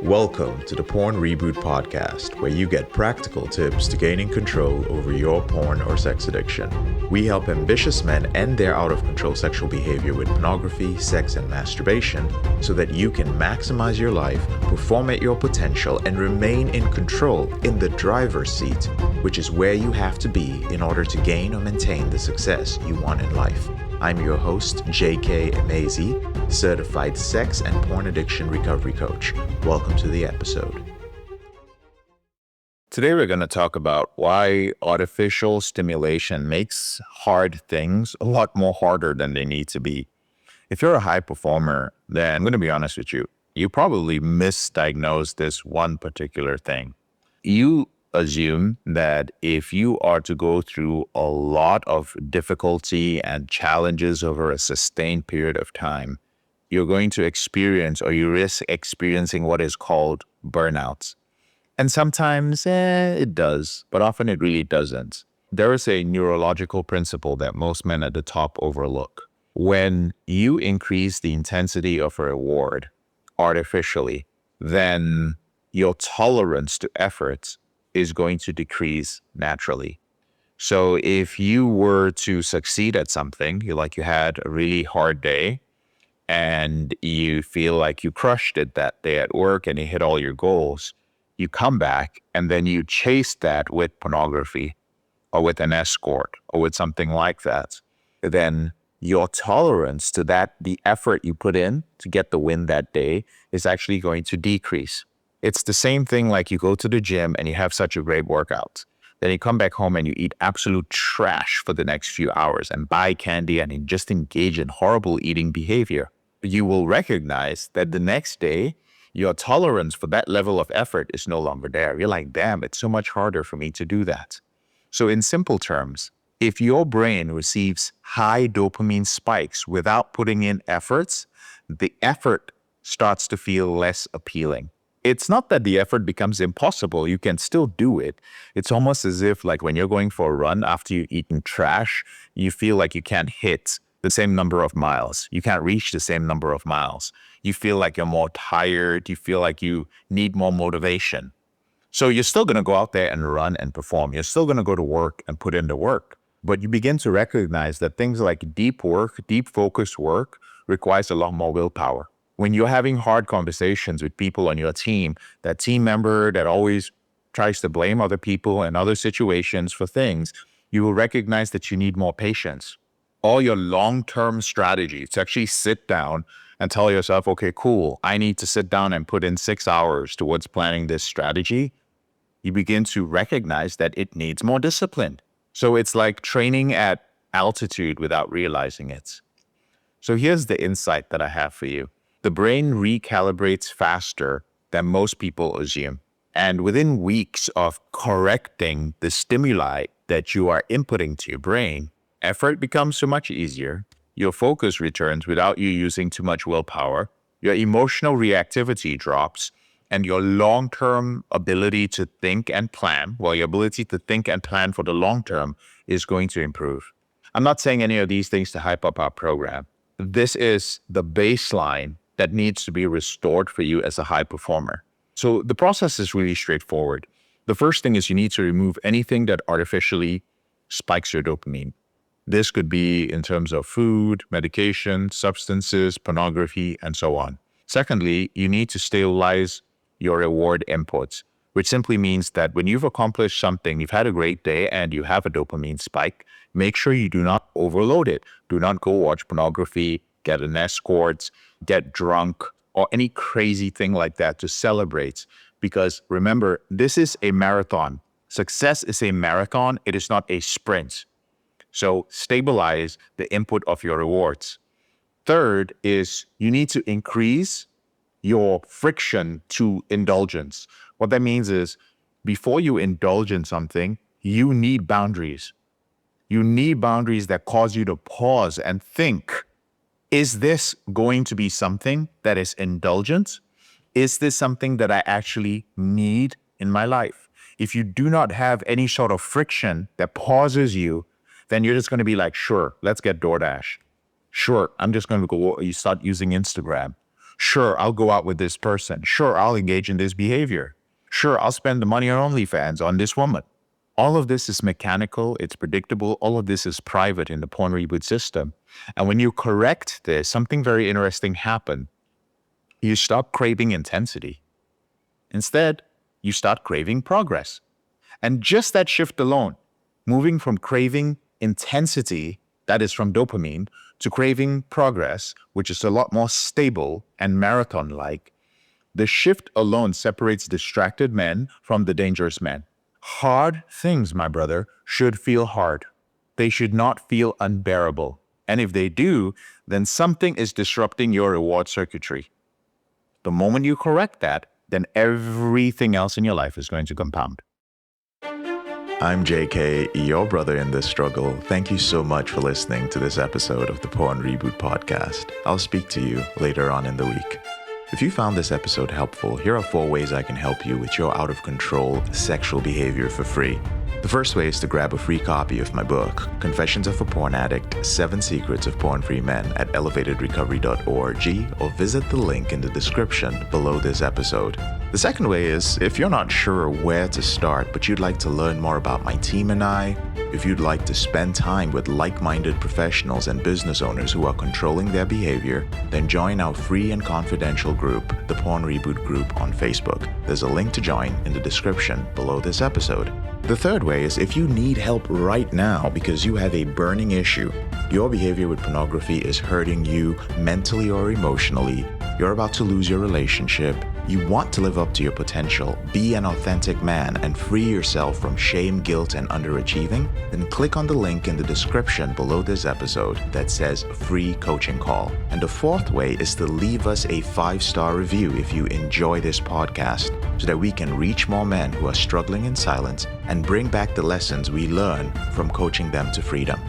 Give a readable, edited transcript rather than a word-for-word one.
Welcome to the Porn Reboot podcast, where you get practical tips to gaining control over your porn or sex addiction. We help ambitious men end their out-of-control sexual behavior with pornography, sex, and masturbation so that you can maximize your life, perform at your potential, and remain in control in the driver's seat, which is where you have to be in order to gain or maintain the success you want in life. I'm your host, J.K. Amazy, certified sex and porn addiction recovery coach. Welcome to the episode. Today we're going to talk about why artificial stimulation makes hard things a lot more harder than they need to be. If you're a high performer, then I'm going to be honest with you, you probably misdiagnosed this one particular thing. You assume that if you are to go through a lot of difficulty and challenges over a sustained period of time, you're going to experience or you risk experiencing what is called burnout. And sometimes it does, but often it really doesn't. There is a neurological principle that most men at the top overlook. When you increase the intensity of a reward artificially, then your tolerance to effort is going to decrease naturally. So if you were to succeed at something, you had a really hard day and you feel like you crushed it that day at work and you hit all your goals, you come back and then you chase that with pornography or with an escort or with something like that, then your tolerance to that, the effort you put in to get the win that day, is actually going to decrease. It's the same thing like you go to the gym and you have such a great workout. Then you come back home and you eat absolute trash for the next few hours and buy candy and you just engage in horrible eating behavior. You will recognize that the next day, your tolerance for that level of effort is no longer there. You're like, damn, it's so much harder for me to do that. So in simple terms, if your brain receives high dopamine spikes without putting in efforts, the effort starts to feel less appealing. It's not that the effort becomes impossible. You can still do it. It's almost as if like when you're going for a run after you've eaten trash, you feel like you can't hit the same number of miles. You can't reach the same number of miles. You feel like you're more tired. You feel like you need more motivation. So you're still going to go out there and run and perform. You're still going to go to work and put in the work. But you begin to recognize that things like deep work, deep focused work requires a lot more willpower. When you're having hard conversations with people on your team, that team member that always tries to blame other people and other situations for things, you will recognize that you need more patience. All your long-term strategies to actually sit down and tell yourself, okay, cool, I need to sit down and put in 6 hours towards planning this strategy. You begin to recognize that it needs more discipline. So it's like training at altitude without realizing it. So here's the insight that I have for you. The brain recalibrates faster than most people assume. And within weeks of correcting the stimuli that you are inputting to your brain, effort becomes so much easier. Your focus returns without you using too much willpower. Your emotional reactivity drops. And your long-term ability to think and plan, your ability to think and plan for the long term is going to improve. I'm not saying any of these things to hype up our program. This is the baseline that needs to be restored for you as a high performer. So the process is really straightforward. The first thing is you need to remove anything that artificially spikes your dopamine. This could be in terms of food, medication, substances, pornography, and so on. Secondly, you need to stabilize your reward inputs, which simply means that when you've accomplished something, you've had a great day and you have a dopamine spike, make sure you do not overload it. Do not go watch pornography, get an escort, get drunk, or any crazy thing like that to celebrate. Because remember, this is a marathon. Success is a marathon. It is not a sprint. So stabilize the input of your rewards. Third is you need to increase your friction to indulgence. What that means is before you indulge in something, you need boundaries. You need boundaries that cause you to pause and think, is this going to be something that is indulgent? Is this something that I actually need in my life? If you do not have any sort of friction that pauses you, then you're just going to be like, sure, let's get DoorDash. Sure, I'm just going to go, you start using Instagram. Sure, I'll go out with this person. Sure, I'll engage in this behavior. Sure, I'll spend the money on OnlyFans on this woman. All of this is mechanical, it's predictable, all of this is private in the porn reboot system. And when you correct this, something very interesting happens. You stop craving intensity. Instead, you start craving progress. And just that shift alone, moving from craving intensity, that is from dopamine, to craving progress, which is a lot more stable and marathon-like, the shift alone separates distracted men from the dangerous men. Hard things, my brother, should feel hard. They should not feel unbearable. And if they do, then something is disrupting your reward circuitry. The moment you correct that, then everything else in your life is going to compound. I'm JK, your brother in this struggle. Thank you so much for listening to this episode of the Porn Reboot podcast. I'll speak to you later on in the week. If you found this episode helpful, here are 4 ways I can help you with your out-of-control sexual behavior for free. The first way is to grab a free copy of my book, Confessions of a Porn Addict, 7 Secrets of Porn-Free Men at elevatedrecovery.org, or visit the link in the description below this episode. The second way is, if you're not sure where to start, but you'd like to learn more about my team and I, if you'd like to spend time with like-minded professionals and business owners who are controlling their behavior, then join our free and confidential group, the Porn Reboot group on Facebook. There's a link to join in the description below this episode. The third way is if you need help right now because you have a burning issue, your behavior with pornography is hurting you mentally or emotionally, you're about to lose your relationship, you want to live up to your potential, be an authentic man, and free yourself from shame, guilt, and underachieving, then click on the link in the description below this episode that says free coaching call. And the fourth way is to leave us a 5-star review if you enjoy this podcast, so that we can reach more men who are struggling in silence and bring back the lessons we learn from coaching them to freedom.